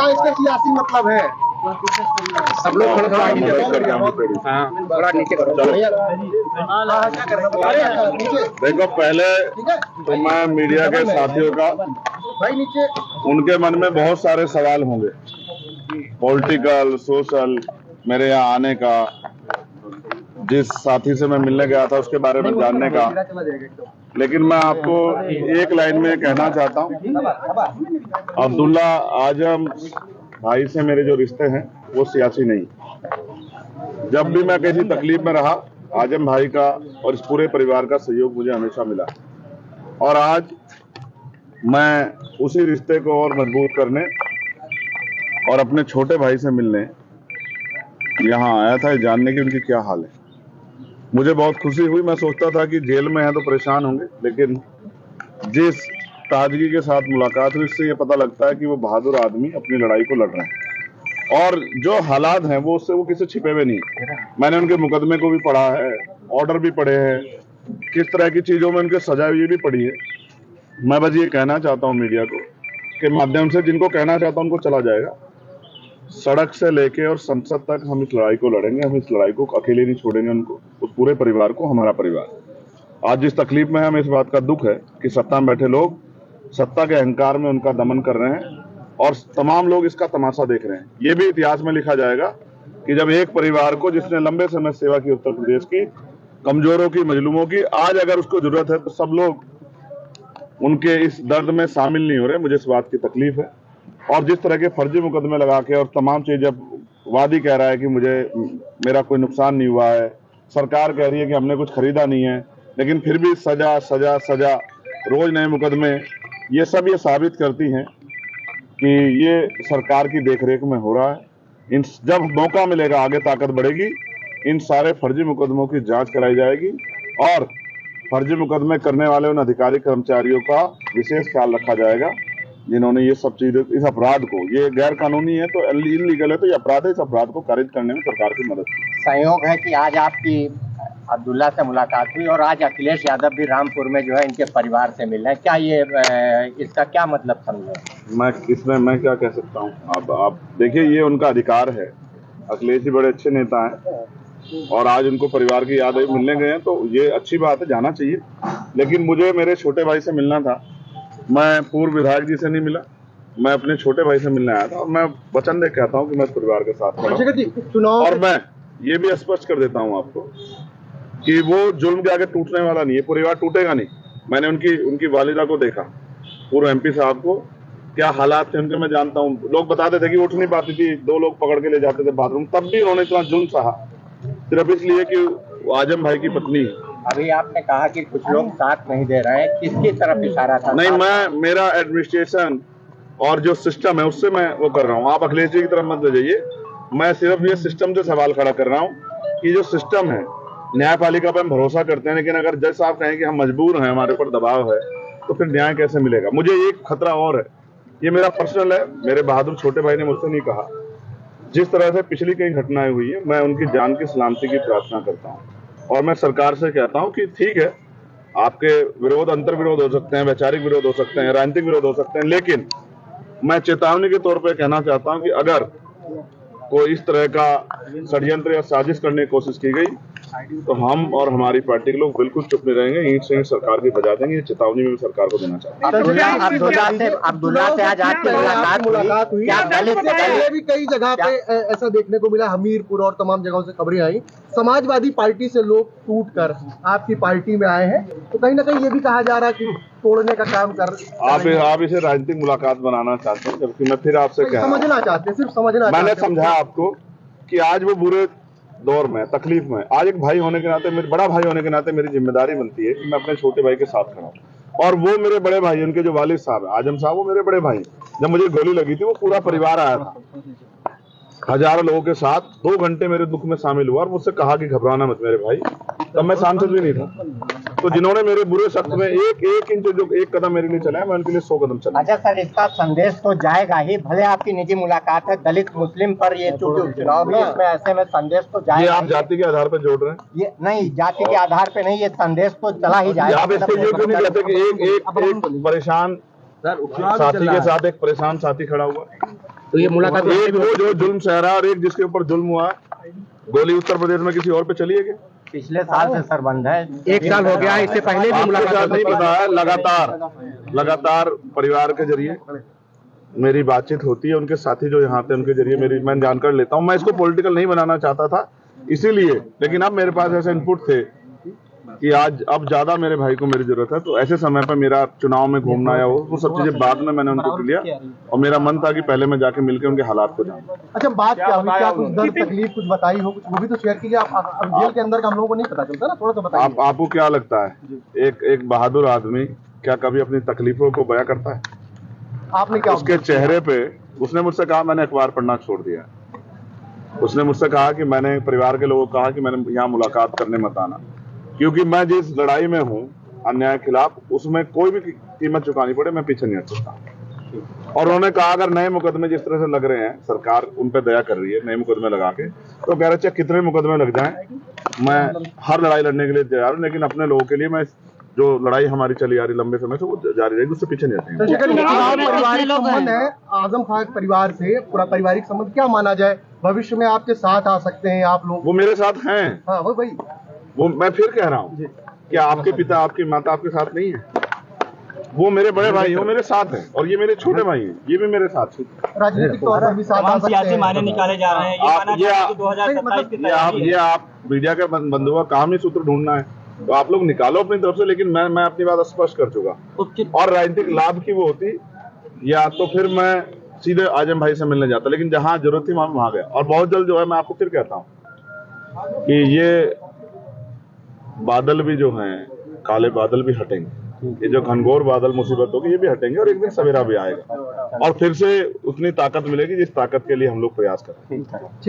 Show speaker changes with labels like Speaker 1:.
Speaker 1: क्या इसका सियासी मतलब है? सब लोग थोड़ा नीचे करो।
Speaker 2: देखो, पहले तो मैं मीडिया के साथियों का, उनके मन में बहुत सारे सवाल होंगे, पॉलिटिकल, सोशल, मेरे यहाँ आने का, जिस साथी से मैं मिलने गया था उसके बारे में जानने का। लेकिन मैं आपको एक लाइन में कहना चाहता हूँ, अब्दुल्ला आजम भाई से मेरे जो रिश्ते हैं वो सियासी नहीं। जब भी मैं किसी तकलीफ में रहा, आजम भाई का और इस पूरे परिवार का सहयोग मुझे हमेशा मिला, और आज मैं उसी रिश्ते को और मजबूत करने और अपने छोटे भाई से मिलने यहाँ आया था, जानने की उनकी क्या हाल है। मुझे बहुत खुशी हुई। मैं सोचता था कि जेल में है तो परेशान होंगे, लेकिन जिस ताजगी के साथ मुलाकात हुई, इससे ये पता लगता है कि वो बहादुर आदमी अपनी लड़ाई को लड़ रहे हैं, और जो हालात हैं वो उससे वो किसी छिपे हुए नहीं। मैंने उनके मुकदमे को भी पढ़ा है, ऑर्डर भी पढ़े हैं, किस तरह की चीजों में उनके सजा हुई भी पढ़ी है। मैं बस ये कहना चाहता हूँ मीडिया को के माध्यम से, जिनको कहना चाहता हूँ उनको चला जाएगा, सड़क से लेके और संसद तक हम इस लड़ाई को लड़ेंगे। हम इस लड़ाई को अकेले नहीं छोड़ेंगे, उनको, उस पूरे परिवार को, हमारा परिवार। आज जिस तकलीफ में है, हमें इस बात का दुख है कि सत्ता में बैठे लोग सत्ता के अहंकार में उनका दमन कर रहे हैं, और तमाम लोग इसका तमाशा देख रहे हैं। ये भी इतिहास में लिखा जाएगा कि जब एक परिवार को, जिसने लंबे समय सेवा की उत्तर प्रदेश की, कमजोरों की, मजलूमों की, आज अगर उसको जरूरत है तो सब लोग उनके इस दर्द में शामिल नहीं हो रहे। मुझे इस बात की तकलीफ है। और जिस तरह के फर्जी मुकदमे लगा के और तमाम चीज, जब वादी कह रहा है कि मेरा कोई नुकसान नहीं हुआ है, सरकार कह रही है कि हमने कुछ खरीदा नहीं है, लेकिन फिर भी सजा सजा सजा, रोज नए मुकदमे, ये सब ये साबित करती हैं कि ये सरकार की देखरेख में हो रहा है। जब मौका मिलेगा, आगे ताकत बढ़ेगी, इन सारे फर्जी मुकदमों की जांच कराई जाएगी, और फर्जी मुकदमे करने वाले उन अधिकारी कर्मचारियों का विशेष ख्याल रखा जाएगा जिन्होंने ये सब चीजें, इस अपराध को, ये गैर कानूनी है तो इलीगल है तो ये अपराध है, इस अपराध को खारिज करने में सरकार की मदद की।
Speaker 1: संयोग है कि आज आपकी अब्दुल्ला से मुलाकात हुई और आज अखिलेश यादव भी रामपुर में जो है इनके परिवार से मिल रहे हैं। क्या ये इसका क्या मतलब समझे?
Speaker 2: इसमें मैं क्या कह सकता हूँ? आप देखिए, ये उनका अधिकार है। अखिलेश जी बड़े अच्छे नेता हैं और आज उनको परिवार की याद आई, मिलने गए हैं, तो ये अच्छी बात है, जाना चाहिए। लेकिन मुझे मेरे छोटे भाई से मिलना था। मैं पूर्व विधायक जी से नहीं मिला, मैं अपने छोटे भाई से मिलने आया था, और मैं वचन दे कहता हूँ कि मैं परिवार के साथ खड़ा हूं। और मैं ये भी स्पष्ट कर देता हूँ आपको कि वो जुल्म के आगे टूटने वाला नहीं है, परिवार टूटेगा नहीं। मैंने उनकी वालिदा को देखा, पूर्व MP साहब को, क्या हालात थे उनके मैं जानता हूँ। लोग बताते थे कि उठ नहीं पाती थी, 2 लोग पकड़ के ले जाते थे बाथरूम, तब भी उन्होंने इतना जुल्म सहा, सिर्फ इसलिए कि आजम भाई की पत्नी है।
Speaker 1: अभी आपने कहा कि कुछ लोग साथ नहीं दे रहे हैं, किसकी तरफ इशारा था?
Speaker 2: नहीं, मेरा एडमिनिस्ट्रेशन और जो सिस्टम है उससे मैं वो कर रहा हूँ। आप अखिलेश जी की तरफ मत ले जाइए। मैं सिर्फ ये सिस्टम से सवाल खड़ा कर रहा हूँ कि जो सिस्टम है, न्यायपालिका पर हम भरोसा करते हैं, लेकिन अगर जज साहब कहें कि हम मजबूर हैं, हमारे ऊपर दबाव है, तो फिर न्याय कैसे मिलेगा? मुझे एक खतरा और है, ये मेरा पर्सनल है, मेरे बहादुर छोटे भाई ने मुझसे नहीं कहा। जिस तरह से पिछली कई घटनाएं हुई है, मैं उनकी जान की सलामती की प्रार्थना करता हूँ, और मैं सरकार से कहता हूँ कि ठीक है, आपके विरोध, अंतर विरोध हो सकते हैं, वैचारिक विरोध हो सकते हैं, राजनीतिक विरोध हो सकते हैं, लेकिन मैं चेतावनी के तौर पर कहना चाहता हूँ कि अगर कोई इस तरह का षड्यंत्र या साजिश करने की कोशिश की गई तो हम और हमारी पार्टी के लोग बिल्कुल चुप नहीं रहेंगे, ईंट से ईंट सरकार की बजा देंगे। ये चेतावनी में सरकार को देना चाहता हूं।
Speaker 1: अब्दुल्ला से आज आपकी मुलाकात हुई। भी कई जगह पे ऐसा देखने को मिला, हमीरपुर और तमाम जगहों से खबरें आई, समाजवादी पार्टी से लोग टूटकर आपकी पार्टी में आए हैं, तो कहीं ना कहीं ये भी कहा जा रहा है कि तोड़ने का काम कर
Speaker 2: आप इसे राजनीतिक मुलाकात बनाना चाहते हैं, जबकि मैं फिर आपसे
Speaker 1: समझना चाहते हैं, सिर्फ समझना।
Speaker 2: मैंने समझा आपको कि आज वो बुरे दौर में, तकलीफ में, आज एक भाई होने के नाते, मेरे बड़ा भाई होने के नाते मेरी जिम्मेदारी बनती है कि मैं अपने छोटे भाई के साथ खड़ा हूं। और वो मेरे बड़े भाई, उनके जो वालिद साहब आजम साहब, वो मेरे बड़े भाई। जब मुझे गोली लगी थी, वो पूरा परिवार आया था, हजारों लोगों के साथ, 2 घंटे मेरे दुख में शामिल हुआ और मुझसे कहा कि घबराना मत मेरे भाई। तब मैं सांसद भी नहीं था। तो जिन्होंने मेरे बुरे शब्द में एक इंच, जो एक कदम मेरे लिए चलाया, मैं उनके लिए 100 कदम चला।
Speaker 1: अच्छा सर, इसका संदेश तो जाएगा ही, भले आपकी निजी मुलाकात है, दलित मुस्लिम पर ये चूंकि उपचुनाव भी, इसमें ऐसे में संदेश तो जाएगा।
Speaker 2: ये आप जाति के आधार पर जोड़ रहे हैं?
Speaker 1: ये नहीं, जाति के आधार पे नहीं, ये संदेश तो चला ही जाएगा।
Speaker 2: आप इसके लिए क्यों नहीं कहते कि एक परेशान साथी के साथ एक परेशान साथी खड़ा हुआ?
Speaker 1: तो ये मुलाकात
Speaker 2: एक वो जो जुल्म सह रहा है और एक जिसके ऊपर जुल्म हुआ, गोली उत्तर प्रदेश में किसी और पे चली है क्या?
Speaker 3: पिछले साल से सर बंद है।
Speaker 1: 1 साल हो गया, इससे पहले भी
Speaker 2: आपको
Speaker 1: मुलाकात
Speaker 2: शायद नहीं पता है, लगातार परिवार के जरिए मेरी बातचीत होती है, उनके साथी जो यहाँ थे उनके जरिए मेरी मैं जानकारी लेता हूँ। मैं इसको पॉलिटिकल नहीं बनाना चाहता था इसीलिए, लेकिन अब मेरे पास ऐसे इनपुट थे कि अब ज्यादा मेरे भाई को मेरी जरूरत है, तो ऐसे समय पर मेरा चुनाव में घूमना या वो सब चीजें बाद में मैंने उनको लिया और मेरा मन था कि पहले मैं जाके मिलकर उनके हालात को जानूं।
Speaker 1: अच्छा, बात क्या हुई? क्या कुछ दर्द तकलीफ कुछ बताई हो? कुछ वो भी तो शेयर कीजिए। आप जेल के अंदर का हम लोगों को नहीं पता चलता ना, थोड़ा सा बताइए।
Speaker 2: आपको क्या लगता है एक बहादुर आदमी क्या कभी अपनी तकलीफों को बयां करता है?
Speaker 1: आपने क्या
Speaker 2: उसके चेहरे पे, उसने मुझसे कहा मैंने अखबार पढ़ना छोड़ दिया, उसने मुझसे कहा कि मैंने परिवार के लोगों को कहा कि मैंने यहाँ मुलाकात करने मत आना, क्योंकि मैं जिस लड़ाई में हूँ अन्याय के खिलाफ, उसमें कोई भी कीमत चुकानी पड़े मैं पीछे नहीं हट सकता। और उन्होंने कहा अगर नए मुकदमे जिस तरह से लग रहे हैं, सरकार उन पे दया कर रही है नए मुकदमे लगा के, तो कह रहे चाहे कितने मुकदमे लग जाएं मैं हर लड़ाई लड़ने के लिए तैयार हूँ, लेकिन अपने लोगों के लिए मैं जो लड़ाई हमारी चली आ रही लंबे समय से वो जारी रहेगी, उससे पीछे नहीं हटेंगे।
Speaker 1: पारिवारिक संबंध है आजम खान परिवार से, पूरा पारिवारिक संबंध क्या माना जाए? भविष्य में आपके साथ आ सकते हैं आप लोग?
Speaker 2: वो मेरे साथ हैं।
Speaker 1: हाँ भाई,
Speaker 2: वो मैं फिर कह रहा हूँ कि आपके पिता आपकी माता आपके साथ नहीं है, वो मेरे बड़े भाई हैं, वो मेरे साथ हैं, और ये मेरे छोटे भाई हैं, ये भी मेरे साथ हैं।
Speaker 1: राजनीतिक तौर पर भी साथ आ सकते हैं।
Speaker 3: माने निकाले जा रहे हैं।
Speaker 2: ये आप मीडिया के बंधुओं का काम ही सूत्र ढूंढना है, तो आप लोग निकालो अपनी तरफ से, लेकिन मैं अपनी बात स्पष्ट कर चुका। और राजनीतिक लाभ की वो होती या तो फिर मैं सीधे आजम भाई से मिलने जाता, लेकिन जहां जरूरत थी वहां गया। और बहुत जल्द जो है, मैं आपको फिर कहता हूँ कि ये बादल भी जो हैं, काले बादल भी हटेंगे, ये जो घनघोर बादल मुसीबत होगी ये भी हटेंगे, और एक दिन सवेरा भी आएगा और फिर से उतनी ताकत मिलेगी जिस ताकत के लिए हम लोग प्रयास कर रहे हैं।